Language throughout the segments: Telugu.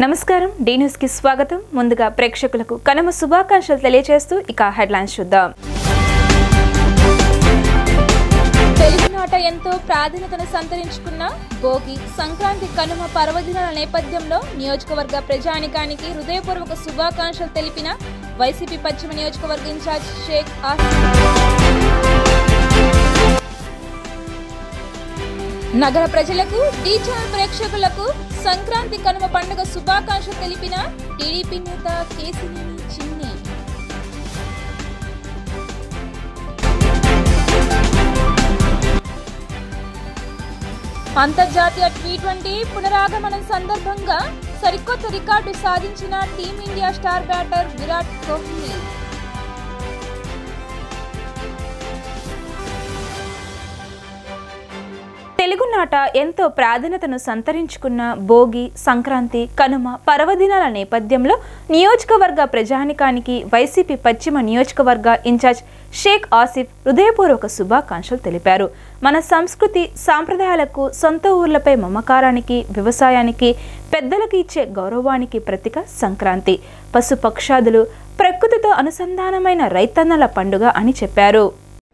నమస్కారం డి న్యూస్ కి స్వాగతం. ముందుగా ప్రేక్షకులకు కనుమ శుభాకాంక్షలు తెలియజేస్తూ ఇక హెడ్లైన్స్ చూద్దాం. తెలుగునాట ఎంతో ప్రాధాన్యతను సంతరించుకున్న భోగి, సంక్రాంతి, కనుమ పర్వదినాల నేపథ్యంలో నియోజకవర్గ ప్రజానికానికి హృదయపూర్వక శుభాకాంక్షలు తెలిపిన వైసీపీ పశ్చిమ నియోజకవర్గ ఇన్ఛార్జ్ షేక్ ఆసిఫ్. నగర ప్రజలకు, డి ఛానల్ ప్రేక్షకులకు సంక్రాంతి, కనుమ పండుగ శుభాకాంక్షలు తెలిపిన టీడీపీ నేత కేసినేని చిన్ని. అంతర్జాతీయ టీ20 పునరాగమనం సందర్భంగా సరికొత్త రికార్డు సాధించిన team India star batter Virat Kohli. తెలుగునాట ఎంతో ప్రాధాన్యతను సంతరించుకున్న భోగి, సంక్రాంతి, కనుమ పర్వదినాల నేపథ్యంలో నియోజకవర్గ ప్రజానికానికి వైసీపీ పశ్చిమ నియోజకవర్గ ఇన్ఛార్జ్ షేక్ ఆసిఫ్ హృదయపూర్వక శుభాకాంక్షలు తెలిపారు. మన సంస్కృతి సాంప్రదాయాలకు, సొంత ఊర్లపై మమకారానికి, వ్యవసాయానికి, పెద్దలకు ఇచ్చే గౌరవానికి ప్రతీక సంక్రాంతి. పశుపక్షాదులు, ప్రకృతితో అనుసంధానమైన రైతన్నల పండుగ అని చెప్పారు.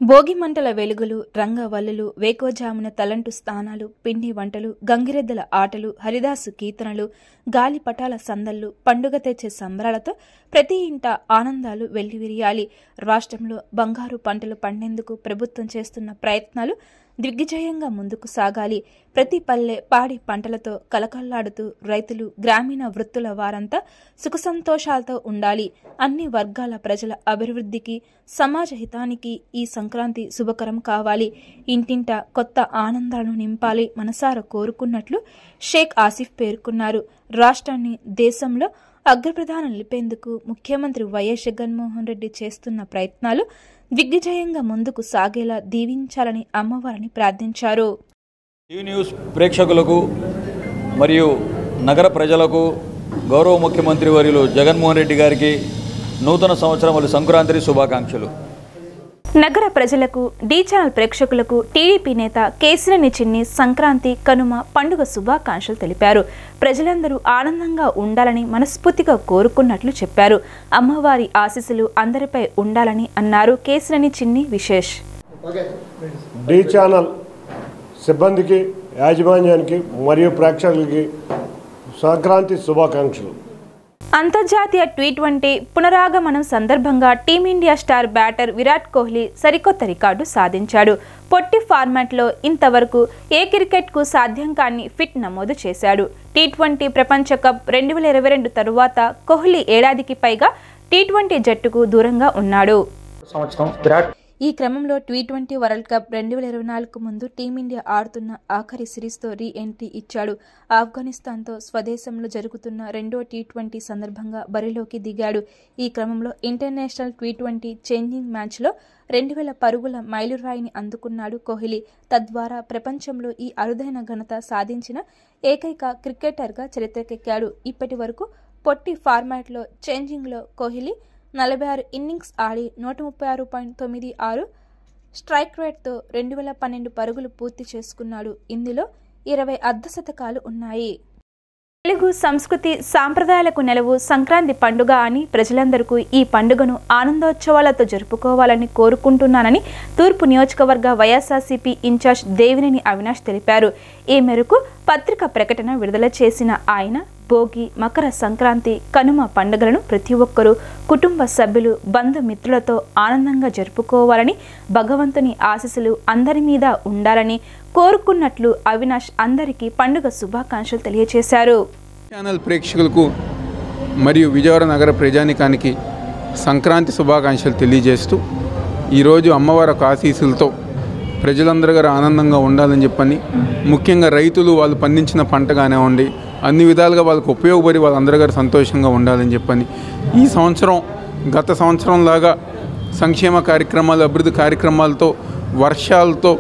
భోగి మంటల వెలుగులు, రంగవల్లులు, వేకోజామున తలంటు స్నానాలు, పిండి వంటలు, గంగిరెద్దుల ఆటలు, హరిదాసు కీర్తనలు, గాలిపటాల సందళ్లు, పండుగ తెచ్చే సంబరాలతో ప్రతి ఇంట ఆనందాలు వెల్లివిరియాలి. రాష్ట్రంలో బంగారు పంటలు పండేందుకు ప్రభుత్వం చేస్తున్న ప్రయత్నాలు దిగ్విజయంగా ముందుకు సాగాలి. ప్రతి పల్లె పాడి పంటలతో కలకల్లాడుతూ రైతులు, గ్రామీణ వృత్తుల వారంతా సుఖ సంతోషాలతో ఉండాలి. అన్ని వర్గాల ప్రజల అభివృద్ధికి, సమాజ హితానికి ఈ సంక్రాంతి శుభకరం కావాలి. ఇంటింట కొత్త ఆనందాలను నింపాలి మనసారా కోరుకున్నట్లు షేక్ ఆసిఫ్ పేర్కొన్నారు. రాష్ట్రాన్ని దేశంలో అగ్రప్రధానం నిలిపేందుకు ముఖ్యమంత్రి వైఎస్ జగన్మోహన్ రెడ్డి చేస్తున్న ప్రయత్నాలు దిగ్విజయంగా ముందుకు సాగేలా దీవించాలని అమ్మవారిని ప్రార్థించారు. టీవీ న్యూస్ ప్రేక్షకులకు మరియు నగర ప్రజలకు గౌరవ ముఖ్యమంత్రి వర్యులు జగన్మోహన్ రెడ్డి గారికి నూతన సంవత్సరం సంక్రాంతి శుభాకాంక్షలు. నగర ప్రజలకు, డి ఛానల్ ప్రేక్షకులకు టీడీపీ నేత కేసినేని చిన్ని సంక్రాంతి, కనుమ పండుగ శుభాకాంక్షలు తెలిపారు. ప్రజలందరూ ఆనందంగా ఉండాలని మనస్ఫూర్తిగా కోరుకున్నట్లు చెప్పారు. అమ్మవారి ఆశీస్సులు అందరిపై ఉండాలని అన్నారు. కేసినేని చిన్ని విశేష్. డి ఛానల్ సిబ్బందికి, యాజమాన్యానికి మరియు ప్రేక్షకులకి సంక్రాంతి శుభాకాంక్షలు. అంతర్జాతీయ టీ20 పునరాగమనం సందర్భంగా team India star batter Virat Kohli సరికొత్త రికార్డు సాధించాడు. పొట్టి ఫార్మాట్లో ఇంతవరకు ఏ క్రికెట్కు సాధ్యం కాని ఫిట్ నమోదు చేశాడు. టీ20 ప్రపంచ కప్ 2022 తరువాత కోహ్లీ ఏడాదికి పైగా టీ20 జట్టుకు దూరంగా ఉన్నాడు. ఈ క్రమంలో టీ20 వరల్డ్ కప్ 2024 ముందు టీమిండియా ఆడుతున్న ఆఖరి సిరీస్తో రీ ఎంట్రీ ఇచ్చాడు. ఆఫ్ఘనిస్తాన్తో స్వదేశంలో జరుగుతున్న రెండో టీ20 సందర్భంగా బరిలోకి దిగాడు. ఈ క్రమంలో ఇంటర్నేషనల్ టీ20 ఛేంజింగ్ మ్యాచ్లో 2000 పరుగుల మైలురాయిని అందుకున్నాడు కోహ్లీ. తద్వారా ప్రపంచంలో ఈ అరుదైన ఘనత సాధించిన ఏకైక క్రికెటర్గా చరిత్రకెక్కాడు. ఇప్పటి వరకు పొట్టి ఫార్మాట్లో ఛేంజింగ్లో కోహ్లీ 46 ఇన్నింగ్స్ ఆడి 136.96 స్ట్రైక్ రేట్తో 2012 పరుగులు పూర్తి చేసుకున్నాడు. ఇందులో 20 అర్ధశతకాలు ఉన్నాయి. తెలుగు సంస్కృతి సాంప్రదాయాలకు నెలవు సంక్రాంతి పండుగ అని ప్రజలందరికీ ఈ పండుగను ఆనందోత్సవాలతో జరుపుకోవాలని కోరుకుంటున్నానని తూర్పు నియోజకవర్గ వైఎస్ఆర్సీపీ ఇన్ఛార్జ్ దేవినేని అవినాష్ తెలిపారు. ఈ మేరకు పత్రిక ప్రకటన విడుదల చేసిన ఆయన భోగి, మకర సంక్రాంతి, కనుమ పండుగలను ప్రతి ఒక్కరూ కుటుంబ సభ్యులు, బంధుమిత్రులతో ఆనందంగా జరుపుకోవాలని, భగవంతుని ఆశీస్సులు అందరి మీద ఉండాలని కోరుకున్నట్లు అవినాష్ అందరికీ పండుగ శుభాకాంక్షలు తెలియజేశారు. ఛానల్ ప్రేక్షకులకు మరియు విజయవాడ నగర ప్రజానికానికి సంక్రాంతి శుభాకాంక్షలు తెలియజేస్తూ ఈరోజు అమ్మవారి ఆశీస్సులతో ప్రజలందరూ గారు ఆనందంగా ఉండాలని చెప్పని, ముఖ్యంగా రైతులు వాళ్ళు పండించిన పంట కానివ్వండి అన్ని విధాలుగా వాళ్ళకు ఉపయోగపడి వాళ్ళందరూ గారు సంతోషంగా ఉండాలని చెప్పని, ఈ సంవత్సరం గత సంవత్సరంలాగా సంక్షేమ కార్యక్రమాలు, అభివృద్ధి కార్యక్రమాలతో, వర్షాలతో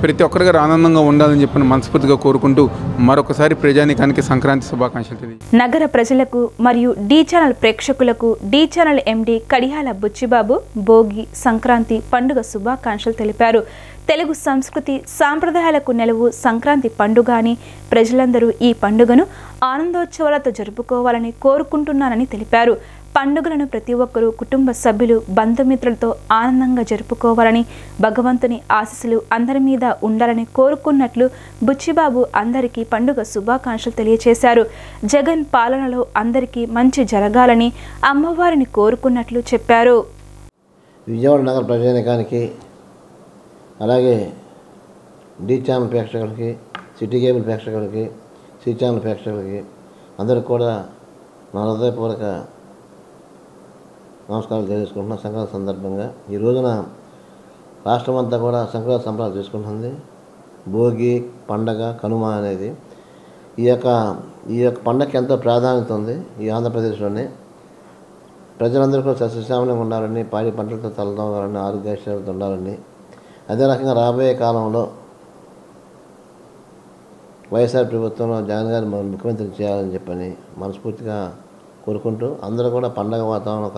ప్రతి ఒక్కరి గారు ఆనందంగా ఉండాలని చెప్పని మనస్ఫూర్తిగా కోరుకుంటూ మరొకసారి ప్రజానికానికి సంక్రాంతి శుభాకాంక్షలు తెలియజేస్తాను. నగర ప్రజలకు మరియు డి ఛానల్ ప్రేక్షకులకు డి ఛానల్ ఎండి కడియాల బుచ్చిబాబు భోగి, సంక్రాంతి పండుగ శుభాకాంక్షలు తెలిపారు. తెలుగు సంస్కృతి సాంప్రదాయాలకు నెలవు సంక్రాంతి పండుగ అని ప్రజలందరూ ఈ పండుగను ఆనందోత్సవాలతో జరుపుకోవాలని కోరుకుంటున్నానని తెలిపారు. పండుగలను ప్రతి ఒక్కరూ కుటుంబ సభ్యులు బంధుమిత్రులతో ఆనందంగా జరుపుకోవాలని భగవంతుని ఆశీస్సులు అందరి మీద ఉండాలని కోరుకున్నట్లు బుచ్చిబాబు అందరికీ పండుగ శుభాకాంక్షలు తెలియజేశారు. జగన్ పాలనలో అందరికీ మంచి జరగాలని అమ్మవారిని కోరుకున్నట్లు చెప్పారు. విజయవాడ నగర ప్రజానికానికి అలాగే డి ఛానల్ ప్రేక్షకులకి, సిటీ కేబుల్ ప్రేక్షకులకి, సి ఛానల్ ప్రేక్షకులకి అందరికి కూడా నా హృదయపూర్వక నమస్కారాలు తెలియజేసుకుంటున్నాను. సంక్రాంతి సందర్భంగా ఈ రోజున రాష్ట్రం అంతా కూడా సంక్రాంతి సంబరాలు చేసుకుంటుంది. భోగి పండగ, కనుమ అనేది ఈ యొక్క పండగకి ఎంతో ప్రాధాన్యత ఉంది. ఈ ఆంధ్రప్రదేశ్లోనే ప్రజలందరూ కూడా సస్యశ్యామలంగా ఉండాలని, పాడి పంటలతో తలదొంగాలని, ఆరోగ్యశ్రేలతో ఉండాలని, అదే రకంగా రాబోయే కాలంలో వైఎస్ఆర్ ప్రభుత్వంలో జగన్ గారిని ముఖ్యమంత్రి చేయాలని చెప్పని మనస్ఫూర్తిగా కోరుకుంటూ అందరూ కూడా పండగ వాతావరణం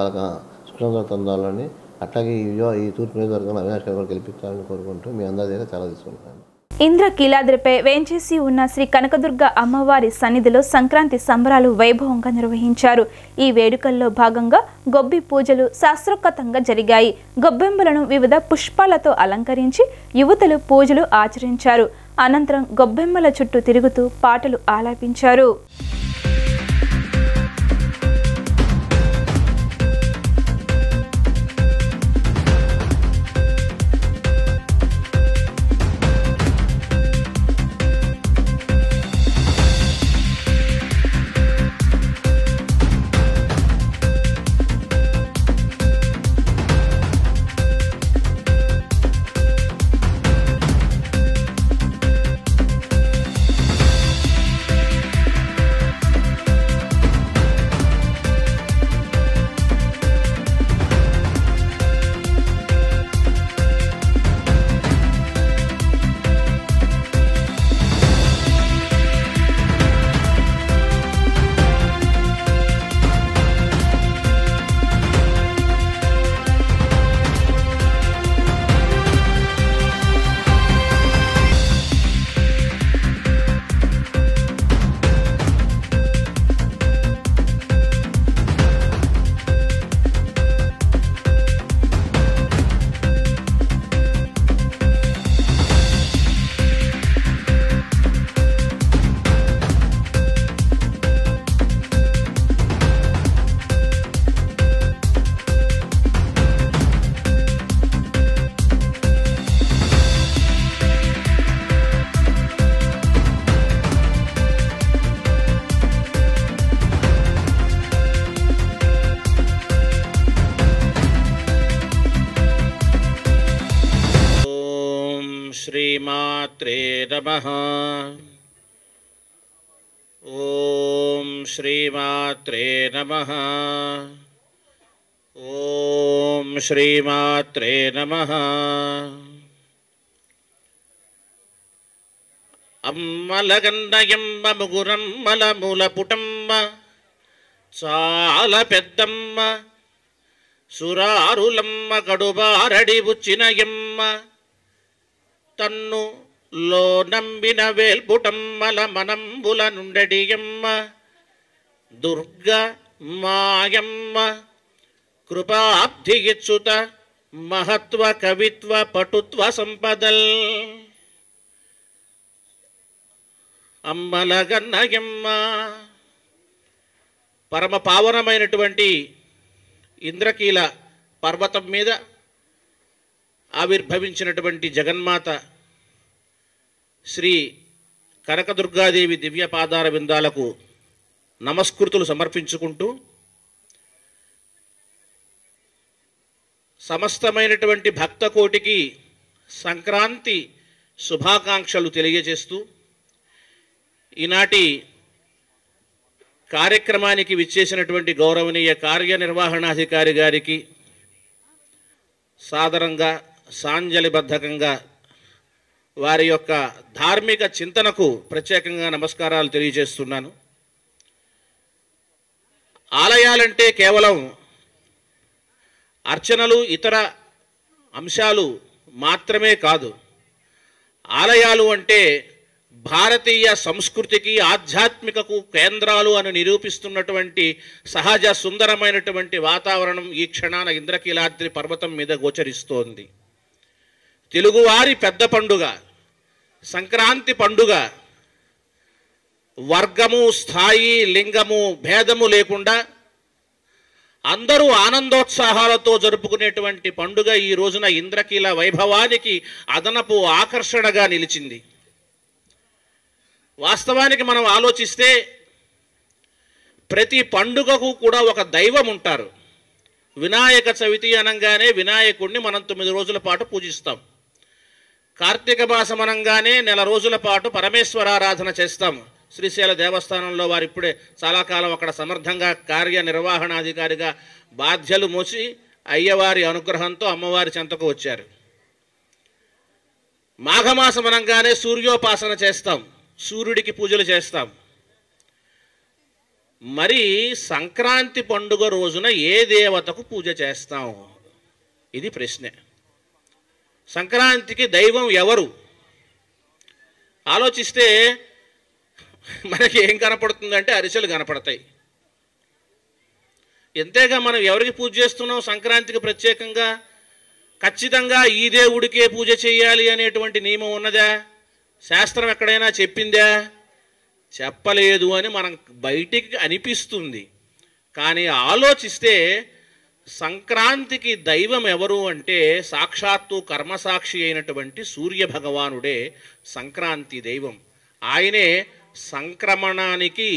సుఖంగా ఉండాలని, అట్లాగే ఈ తూర్పు నియోజకవర్గంలో అవినాష్ గారు కూడా గెలిపించాలని కోరుకుంటూ మీ అందరి దగ్గర చాలా తీసుకుంటాను. ఇంద్రకీలాద్రిపై వేంచేసి ఉన్న శ్రీ కనకదుర్గ అమ్మవారి సన్నిధిలో సంక్రాంతి సంబరాలు వైభవంగా నిర్వహించారు. ఈ వేడుకల్లో భాగంగా గొబ్బి పూజలు శాస్త్రోక్తంగా జరిగాయి. గొబ్బెమ్మలను వివిధ పుష్పాలతో అలంకరించి యువతులు పూజలు ఆచరించారు. అనంతరం గొబ్బెమ్మల చుట్టూ తిరుగుతూ పాటలు ఆలాపించారు. श्रीमात्रे नमः। ओम श्रीमात्रे नमः। ओम श्रीमात्रे नमः। అమ్మలగన్నయమ్మ ముగురమ్మల మూలపుటమ్మ చాలా పెద్దమ్మ సురారులమ్మ కడుబారడి బుచ్చినయమ్మ తన్ను లో నంబిన వేల్పుటమ్మల మనంబుల నుండడియమ్మ దుర్గ మాయమ్మ కృపాబ్ధిగిచ్చుత మహత్వ కవిత్వ పటుత్వ సంపదల్ అమ్మలగన్నయమ్మ. పరమ పావనమైనటువంటి ఇంద్రకీల పర్వతం మీద ఆవిర్భవించినటువంటి జగన్మాత శ్రీ కనకదుర్గాదేవి దివ్య పాదార విందాలకు నమస్కృతులు సమర్పించుకుంటూ సమస్తమైనటువంటి భక్తకోటికి సంక్రాంతి శుభాకాంక్షలు తెలియజేస్తూ ఈనాటి కార్యక్రమానికి విచ్చేసినటువంటి గౌరవనీయ కార్యనిర్వహణాధికారి గారికి సాదరంగా సాంజలిబద్ధకంగా వారి యొక్క ధార్మిక చింతనకు ప్రత్యేకంగా నమస్కారాలు తెలియజేస్తున్నాను. ఆలయాలంటే కేవలం అర్చనలు ఇతర అంశాలు మాత్రమే కాదు, ఆలయాలు అంటే భారతీయ సంస్కృతికి ఆధ్యాత్మికకు కేంద్రాలు అని నిరూపిస్తున్నటువంటి సహజ సుందరమైనటువంటి వాతావరణం ఈ క్షణాన ఇంద్రకీలాద్రి పర్వతం మీద గోచరిస్తోంది. తెలుగువారి పెద్ద పండుగ సంక్రాంతి పండుగ వర్గము, స్థాయి, లింగము భేదము లేకుండా అందరూ ఆనందోత్సాహాలతో జరుపుకునేటువంటి పండుగ ఈ రోజున ఇంద్రకీల వైభవానికి అదనపు ఆకర్షణగా నిలిచింది. వాస్తవానికి మనం ఆలోచిస్తే ప్రతి పండుగకు కూడా ఒక దైవం ఉంటారు. వినాయక చవితి అనగానే వినాయకుడిని మనం 9 రోజుల పాటు పూజిస్తాం. కార్తీక మాసం అనగానే నెల రోజుల పాటు పరమేశ్వరారాధన చేస్తాం. శ్రీశైల దేవస్థానంలో వారు ఇప్పుడే చాలా కాలం అక్కడ సమర్థంగా కార్యనిర్వహణాధికారిగా బాధ్యతలు మోసి అయ్యవారి అనుగ్రహంతో అమ్మవారి చెంతకు వచ్చారు. మాఘమాసం అనగానే సూర్యోపాసన చేస్తాం, సూర్యుడికి పూజలు చేస్తాం. మరి సంక్రాంతి పండుగ రోజున ఏ దేవతకు పూజ చేస్తాం? ఇది ప్రశ్నే. సంక్రాంతికి దైవం ఎవరు? ఆలోచిస్తే మనకి ఏం కనపడుతుందంటే అరిసెలు కనపడతాయి. ఎంతేగా మనం ఎవరికి పూజ చేస్తున్నాం సంక్రాంతికి ప్రత్యేకంగా? ఖచ్చితంగా ఈ దేవుడికే పూజ చేయాలి అనేటువంటి నియమం ఉన్నదా? శాస్త్రం ఎక్కడైనా చెప్పిందా? చెప్పలేదు అని మనం బయటికి అనిపిస్తుంది. కానీ ఆలోచిస్తే సంక్రాంతికి దైవం ఎవరు అంటే సాక్షాత్తు కర్మసాక్షి అయినటువంటి సూర్య భగవానుడే సంక్రాంతి దైవం. ఆయనే సంక్రమణానికి,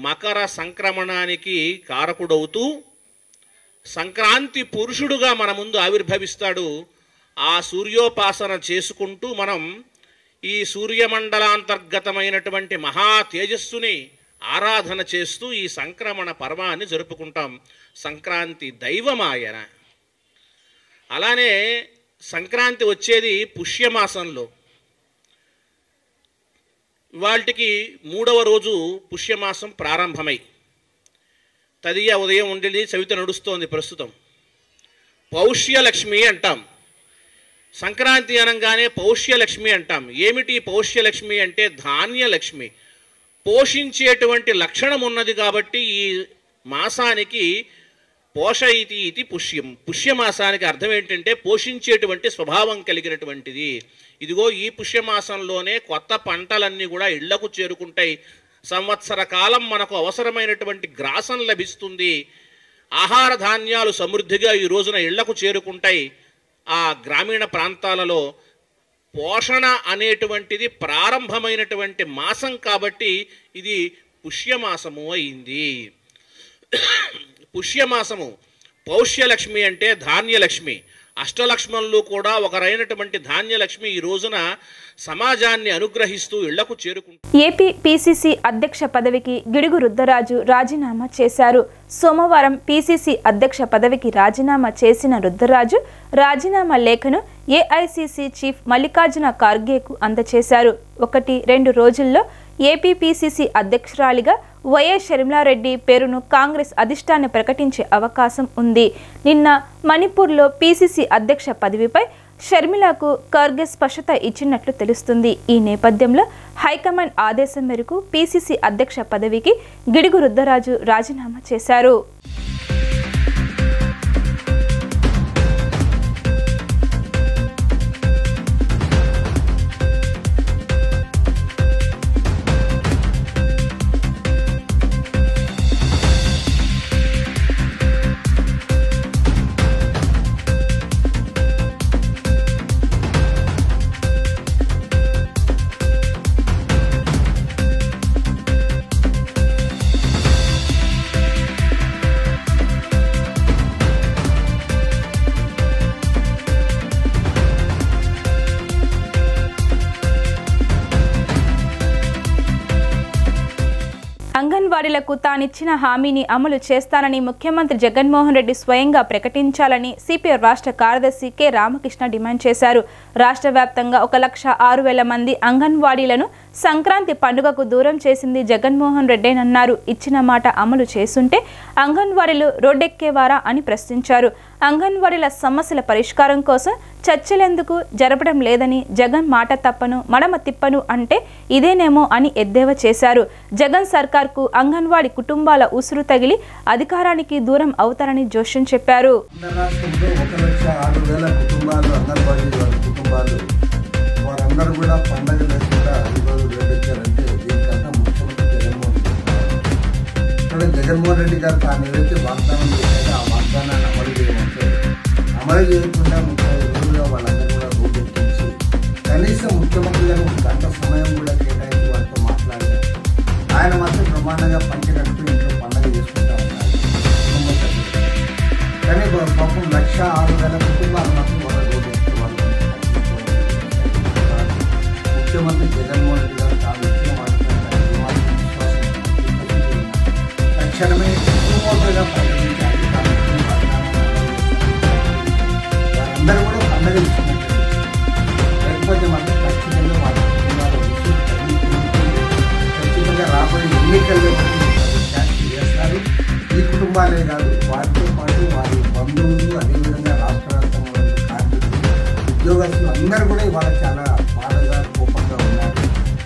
మకర సంక్రమణానికి కారకుడవుతూ సంక్రాంతి పురుషుడుగా మన ముందు ఆవిర్భవిస్తాడు. ఆ సూర్యోపాసన చేసుకుంటూ మనం ఈ సూర్యమండలాంతర్గతమైనటువంటి మహా తేజస్సుని ఆరాధన చేస్తూ ఈ సంక్రమణ పర్వాన్ని జరుపుకుంటాం. సంక్రాంతి దైవమాయన. అలానే సంక్రాంతి వచ్చేది పుష్యమాసంలో. వాటికి 3వ రోజు పుష్యమాసం ప్రారంభమై తదియ ఉదయం ఉండేది చవితి నడుస్తోంది ప్రస్తుతం. పౌష్యలక్ష్మి అంటాం. సంక్రాంతి అనగానే పౌష్యలక్ష్మి అంటాం. ఏమిటి పౌష్యలక్ష్మి అంటే? ధాన్యలక్ష్మి. పోషించేటువంటి లక్షణం ఉన్నది కాబట్టి ఈ మాసానికి పోషయితి ఇది పుష్యం. పుష్యమాసానికి అర్థం ఏంటంటే పోషించేటువంటి స్వభావం కలిగినటువంటిది. ఇదిగో ఈ పుష్యమాసంలోనే కొత్త పంటలన్నీ కూడా ఇళ్లకు చేరుకుంటాయి. సంవత్సర కాలం మనకు అవసరమైనటువంటి గ్రాసం లభిస్తుంది. ఆహార ధాన్యాలు సమృద్ధిగా ఈ రోజున ఇళ్లకు చేరుకుంటాయి. ఆ గ్రామీణ ప్రాంతాలలో పోషణ అనేటువంటిది ప్రారంభమైనటువంటి మాసం కాబట్టి ఇది పుష్యమాసము అయింది. పుష్యమాసము పౌష్యలక్ష్మి అంటే ధాన్యలక్ష్మి. అష్టలక్ష్మణులు కూడా ఒకరైనటువంటి ధాన్యలక్ష్మి ఈ రోజున సమాజాన్ని అనుగ్రహిస్తూ ఇళ్లకు చేరుకుంటారు. ఏపీ పీసీసీ అధ్యక్ష పదవికి గిడుగు రుద్దరాజు రాజీనామా చేశారు. సోమవారం పీసీసీ అధ్యక్ష పదవికి రాజీనామా చేసిన రుద్దరాజు రాజీనామా లేఖను ఏఐసీసీ చీఫ్ మల్లికార్జున ఖార్గేకు అందజేశారు. 1-2 రోజుల్లో ఏపీ పీసీసీ అధ్యక్షురాలిగా వైఎస్ షర్మిలారెడ్డి పేరును కాంగ్రెస్ అధిష్టానం ప్రకటించే అవకాశం ఉంది. నిన్న మణిపూర్లో పీసీసీ అధ్యక్ష పదవిపై షర్మిలకు ఖార్గే స్పష్టత ఇచ్చినట్లు తెలుస్తుంది. ఈ నేపథ్యంలో హైకమాండ్ ఆదేశం మేరకు పీసీసీ అధ్యక్ష పదవికి గిడుగు రుద్దరాజు రాజీనామా చేశారు. అంగన్వాడీలకు తానిచ్చిన హామీని అమలు చేస్తానని ముఖ్యమంత్రి జగన్మోహన్ రెడ్డి స్వయంగా ప్రకటించాలని సిపిఐ రాష్ట్ర కార్యదర్శి కె రామకృష్ణ డిమాండ్ చేశారు. రాష్ట్ర వ్యాప్తంగా 1,06,000 మంది అంగన్వాడీలను సంక్రాంతి పండుగకు దూరం చేసింది జగన్మోహన్ రెడ్డేనన్నారు. ఇచ్చిన మాట అమలు చేస్తుంటే అంగన్వాడీలు రోడ్డెక్కేవారా అని ప్రశ్నించారు. అంగన్వాడీల సమస్యల పరిష్కారం కోసం చర్చలెందుకు జరపడం లేదని, జగన్ మాట తప్పను మడమ తిప్పను అంటే ఇదేనేమో అని ఎద్దేవా చేశారు. జగన్ సర్కార్కు అంగన్వాడీ కుటుంబాల ఉసురు తగిలి అధికారానికి దూరం అవుతారని జోష్యం చెప్పారు. వారందరూ కూడా పండగ లేకుండా ఈరోజు రెడ్డిచ్చారంటే దీనికన్నా ముఖ్యమంత్రి జగన్మోహన్ రెడ్డి గారు తాను ఏదైతే వాగ్దానం చేశారో ఆ వాగ్దానాన్ని అమలు చేయమంటే అమలు చేయకుండా 30 రోజులుగా వాళ్ళందరూ కూడా రోడ్డు ఎక్కించి కనీసం ముఖ్యమంత్రి గారు గంట సమయం కూడా కేటాయించి వారితో మాట్లాడారు. ఆయన మాత్రం బ్రహ్మాండంగా పంచగట్టు ఇంట్లో పండగ చేసుకుంటా ఉన్నారు కుటుంబ సభ్యులు. కానీ పాపం 1,06,000 కుటుంబాలు మాత్రం వాళ్ళ రోడ్డు ఎక్కి వాళ్ళు ముఖ్యమంత్రి జగన్మోహన్ రెడ్డి గారు తాను ఇచ్చిన విశ్వాసం తక్షణమే కుటుంబంగా పరిగణించాలి. వారందరూ కూడా పండుగ ఇచ్చినట్టు లేకపోతే మాత్రం ఖచ్చితంగా వాళ్ళ కుటుంబాల ఖచ్చితంగా రాబోయే ఎన్నికల్లో చేస్తారు. ఈ కుటుంబాలే కాదు, వారితో పాటు వారి బంధువులు, అదేవిధంగా రాష్ట్ర వ్యాప్తంగా కార్మికులు, ఉద్యోగస్తులు అందరూ కూడా ఇవాళ చాలా బాధగా కోపంగా ఉన్నారు.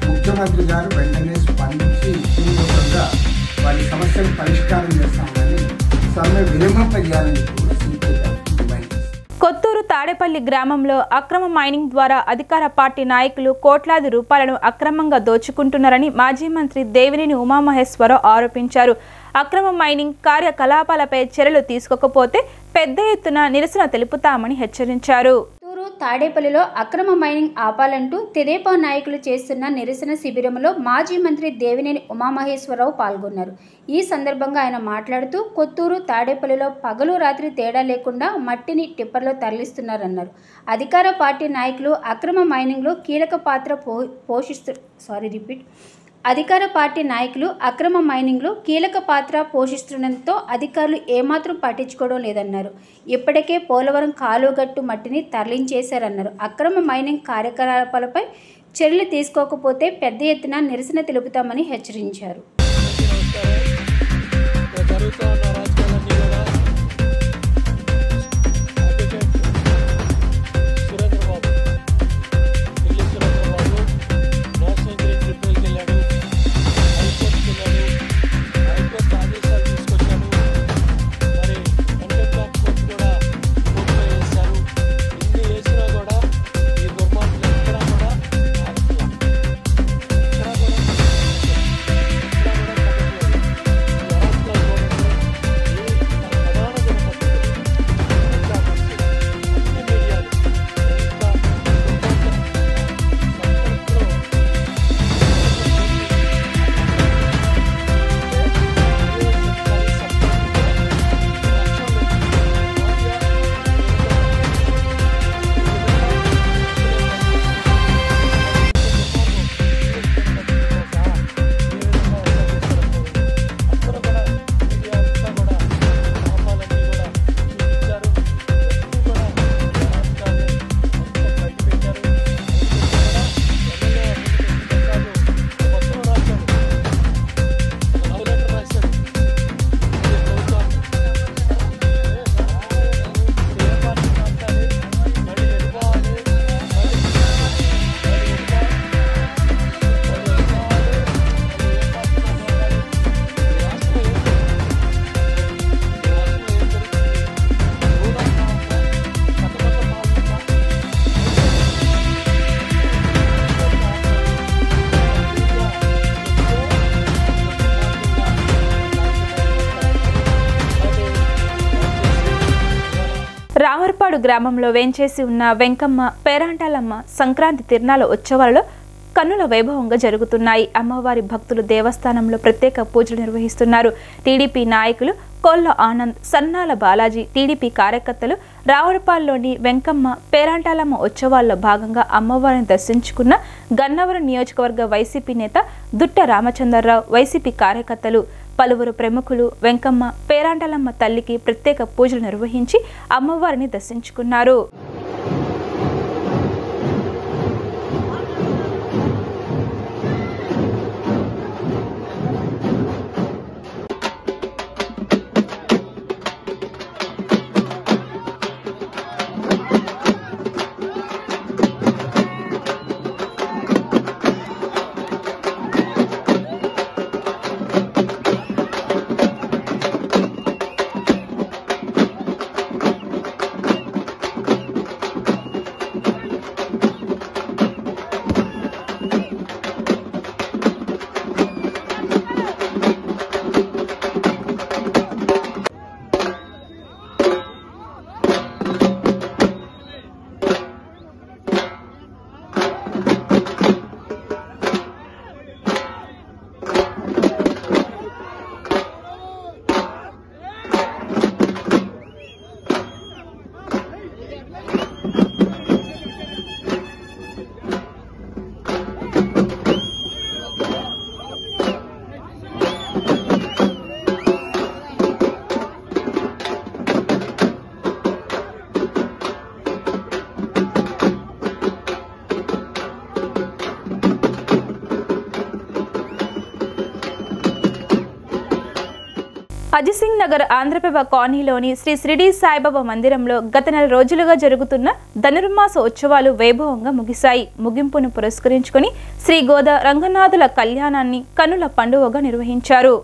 ముఖ్యమంత్రి గారు వెంటనే స్పందించి పూర్వకంగా వారి సమస్యలు పరిష్కారం చేస్తామని సమ్మె విరమింపజేయాలని కూడా డిమాండ్. కొత్తూరు తాడేపల్లి గ్రామంలో అక్రమ మైనింగ్ ద్వారా అధికార పార్టీ నాయకులు కోట్లాది రూపాయలను అక్రమంగా దోచుకుంటున్నారని మాజీ మంత్రి దేవినేని ఉమామహేశ్వరరావు ఆరోపించారు. అక్రమ మైనింగ్ కార్యకలాపాలపై చర్యలు తీసుకోకపోతే పెద్ద ఎత్తున నిరసన తెలుపుతామని హెచ్చరించారు. తాడేపల్లిలో అక్రమ మైనింగ్ ఆపాలంటూ తెదేపా నాయకులు చేస్తున్న నిరసన శిబిరంలో మాజీ మంత్రి దేవినేని ఉమామహేశ్వరరావు పాల్గొన్నారు. ఈ సందర్భంగా ఆయన మాట్లాడుతూ కొత్తూరు తాడేపల్లిలో పగలు రాత్రి తేడా లేకుండా మట్టిని టిప్పర్లో తరలిస్తున్నారన్నారు. అధికార పార్టీ నాయకులు అక్రమ మైనింగ్లో కీలక పాత్ర అధికార పార్టీ నాయకులు అక్రమ మైనింగ్లో కీలక పాత్ర పోషిస్తుండటంతో అధికారులు ఏమాత్రం పట్టించుకోవడం లేదన్నారు. ఇప్పటికే పోలవరం కాలువగట్టు మట్టిని తరలించేశారన్నారు. అక్రమ మైనింగ్ కార్యకలాపాలపై చర్యలు తీసుకోకపోతే పెద్ద ఎత్తున నిరసన తెలుపుతామని హెచ్చరించారు. రామర్పాడు గ్రామంలో వేంచేసి ఉన్న వెంకమ్మ పేరాంటాలమ్మ సంక్రాంతి తిరునాళ్ళ ఉత్సవాలలో కన్నుల వైభవంగా జరుగుతున్నాయి. అమ్మవారి భక్తులు దేవస్థానంలో ప్రత్యేక పూజలు నిర్వహిస్తున్నారు. టీడీపీ నాయకులు కొల్ల ఆనంద్, సన్నాల బాలాజీ, టీడీపీ కార్యకర్తలు రావులపాల్లోని వెంకమ్మ పేరాంటాలమ్మ ఉత్సవాల్లో భాగంగా అమ్మవారిని దర్శించుకున్న గన్నవరం నియోజకవర్గ వైసీపీ నేత దుట్ట రామచంద్రరావు, వైసీపీ కార్యకర్తలు పలువురు ప్రముఖులు వెంకమ్మ పేరాంటాలమ్మ తల్లికి ప్రత్యేక పూజలు నిర్వహించి అమ్మవారిని దర్శించుకున్నారు. అజిసింగ్ నగర్ ఆంధ్రప్రభ కాలనీలోని శ్రీ షిరిడి సాయిబాబా మందిరంలో గత నెల రోజులుగా జరుగుతున్న ధనుర్మాస ఉత్సవాలు వైభవంగా ముగిశాయి. ముగింపును పురస్కరించుకొని శ్రీ గోదా రంగనాథుల కళ్యాణాన్ని కన్నుల పండుగగా నిర్వహించారు.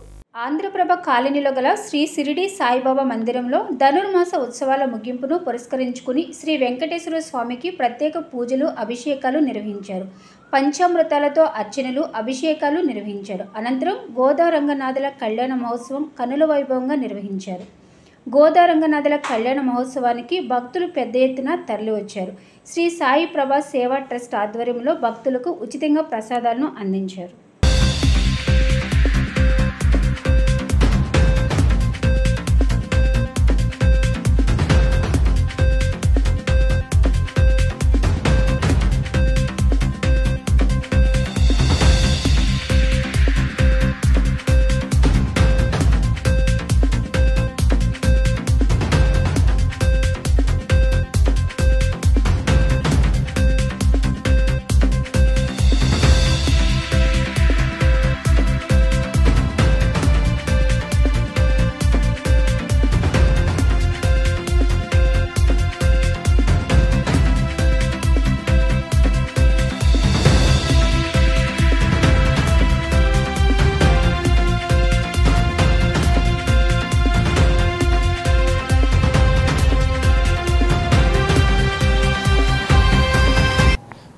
ఆంధ్రప్రభ కాలనీలో గల శ్రీ షిరిడి సాయిబాబా మందిరంలో ధనుర్మాస ఉత్సవాల ముగింపును పురస్కరించుకుని శ్రీ వెంకటేశ్వర స్వామికి ప్రత్యేక పూజలు అభిషేకాలు నిర్వహించారు. పంచామృతాలతో అర్చనలు అభిషేకాలు నిర్వహించారు. అనంతరం గోదా రంగనాథుల కళ్యాణ మహోత్సవం కన్నుల వైభవంగా నిర్వహించారు. గోదా రంగనాథుల కళ్యాణ మహోత్సవానికి భక్తులు పెద్ద ఎత్తున తరలివచ్చారు. శ్రీ సాయి ప్రభా సేవా ట్రస్ట్ ఆధ్వర్యంలో భక్తులకు ఉచితంగా ప్రసాదాలను అందించారు.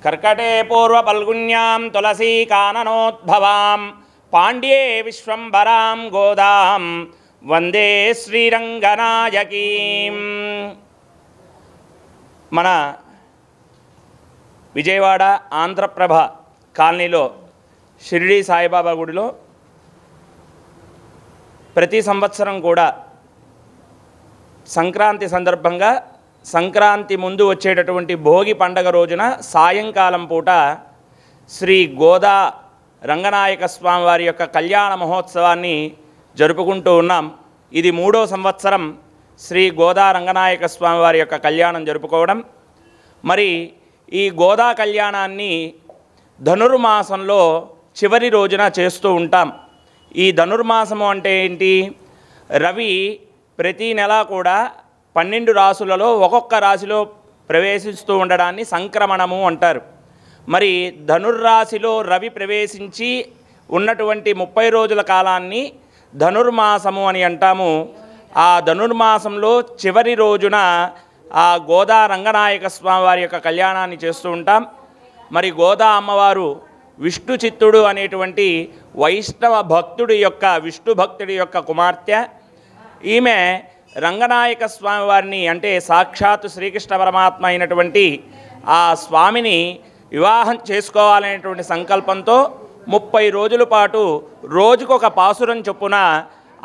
कर्कटे पूर्वफल्गुन्यां तुलसी काननोद्भवां पाण्ड्ये विश्वंभरां गोदां वंदे श्रीरंगनायकीं। మన విజయవాడ ఆంధ్రప్రభ కాలనీలో షిరిడి సాయిబాబా గుడిలో ప్రతి సంవత్సరం కూడా సంక్రాంతి సందర్భంగా సంక్రాంతి ముందు వచ్చేటటువంటి భోగి పండగ రోజున సాయంకాలం పూట శ్రీ గోదా రంగనాయక స్వామి వారి యొక్క కళ్యాణ మహోత్సవాన్ని జరుపుకుంటూ ఉన్నాం. ఇది 3వ సంవత్సరం శ్రీ గోదా రంగనాయక స్వామి వారి యొక్క కళ్యాణం జరుపుకోవడం. మరి ఈ గోదా కళ్యాణాన్ని ధనుర్మాసంలో చివరి రోజున చేస్తూ ఉంటాం. ఈ ధనుర్మాసము అంటే ఏంటి? రవి ప్రతి నెల కూడా 12 రాశులలో ఒక్కొక్క రాశిలో ప్రవేశిస్తూ ఉండడాన్ని సంక్రమణము అంటారు. మరి ధనుర్రాశిలో రవి ప్రవేశించి ఉన్నటువంటి 30 రోజుల కాలాన్ని ధనుర్మాసము అని అంటాము. ఆ ధనుర్మాసంలో చివరి రోజున ఆ గోదా రంగనాయక స్వామి వారి యొక్క కళ్యాణాన్ని చేస్తూ ఉంటాం. మరి గోదా అమ్మవారు విష్ణు చిత్తుడు అనేటువంటి వైష్ణవ భక్తుడి యొక్క విష్ణు భక్తుడి యొక్క కుమార్తె. ఈమె రంగనాయక స్వామి వారిని అంటే సాక్షాత్తు శ్రీకృష్ణ పరమాత్మ అయినటువంటి ఆ స్వామిని వివాహం చేసుకోవాలనేటువంటి సంకల్పంతో 30 రోజుల పాటు రోజుకొక పాసురం చొప్పున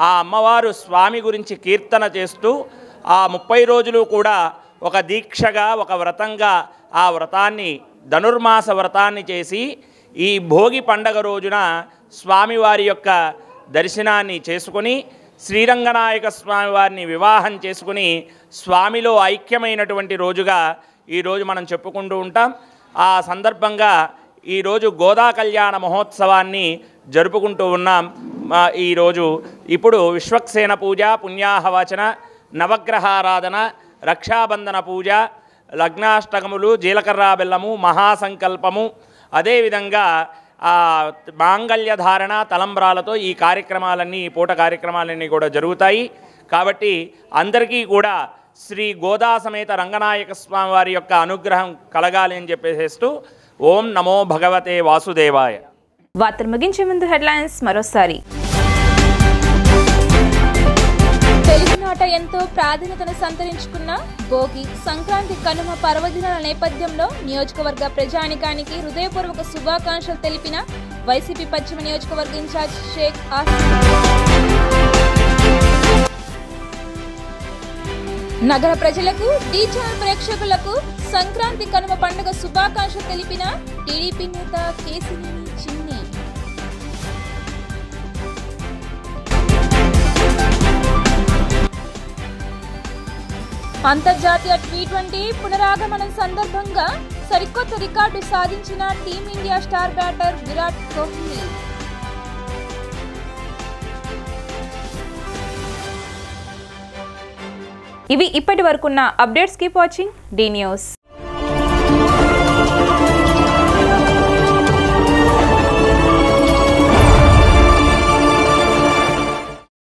ఆ అమ్మవారు స్వామి గురించి కీర్తన చేస్తూ ఆ 30 రోజులు కూడా ఒక దీక్షగా ఒక వ్రతంగా ఆ వ్రతాన్ని ధనుర్మాస వ్రతాన్ని చేసి ఈ భోగి పండగ రోజున స్వామివారి యొక్క దర్శనాన్ని చేసుకొని శ్రీరంగనాయక స్వామి వారిని వివాహం చేసుకుని స్వామిలో ఐక్యమైనటువంటి రోజుగా ఈరోజు మనం చెప్పుకుంటూ ఉంటాం. ఆ సందర్భంగా ఈరోజు గోదా కళ్యాణ మహోత్సవాన్ని జరుపుకుంటూ ఉన్నాం. ఈరోజు ఇప్పుడు విశ్వక్సేన పూజ, పుణ్యాహవచన, నవగ్రహారాధన, రక్షాబంధన పూజ, లగ్నాష్టకములు, జీలకర్ర బెల్లము, మహాసంకల్పము, అదేవిధంగా మాంగళ్య ధారణ తలంబ్రాలతో ఈ కార్యక్రమాలన్నీ పూట కార్యక్రమాలన్నీ కూడా జరుగుతాయి. కాబట్టి అందరికీ కూడా శ్రీ గోదా సమేత రంగనాయక స్వామి వారి యొక్క అనుగ్రహం కలగాలి అని చెప్పేసేస్తూ ఓం నమో భగవతే వాసుదేవాయ. వార్తలు ముగించే ముందు హెడ్లైన్స్ మరోసారి. తెలుగునాట ఎంతో ప్రాధాన్యతను సంతరించుకున్న భోగి, సంక్రాంతి, కనుమ పర్వదినాల నేపథ్యంలో నియోజకవర్గ ప్రజానికానికి హృదయపూర్వక శుభాకాంక్షలు తెలిపిన వైసీపీ పశ్చిమ నియోజకవర్గ ఇన్ఛార్జ్ షేక్ ఆసిఫ్. నగర ప్రజలకు టీ ఛానల్ ప్రేక్షకులకు సంక్రాంతి, కనుమ పండుగ శుభాకాంక్షలు తెలిపిన టీడీపీ నేత కేసినేని చిన్ని. అంతర్జాతీయ T20 పునరాగమనం సందర్భంగా సరికొత్త రికార్డు సాధించిన team India star batter Virat Kohli. ఇవి ఇప్పటి వరకున్న updates. Keep watching the news.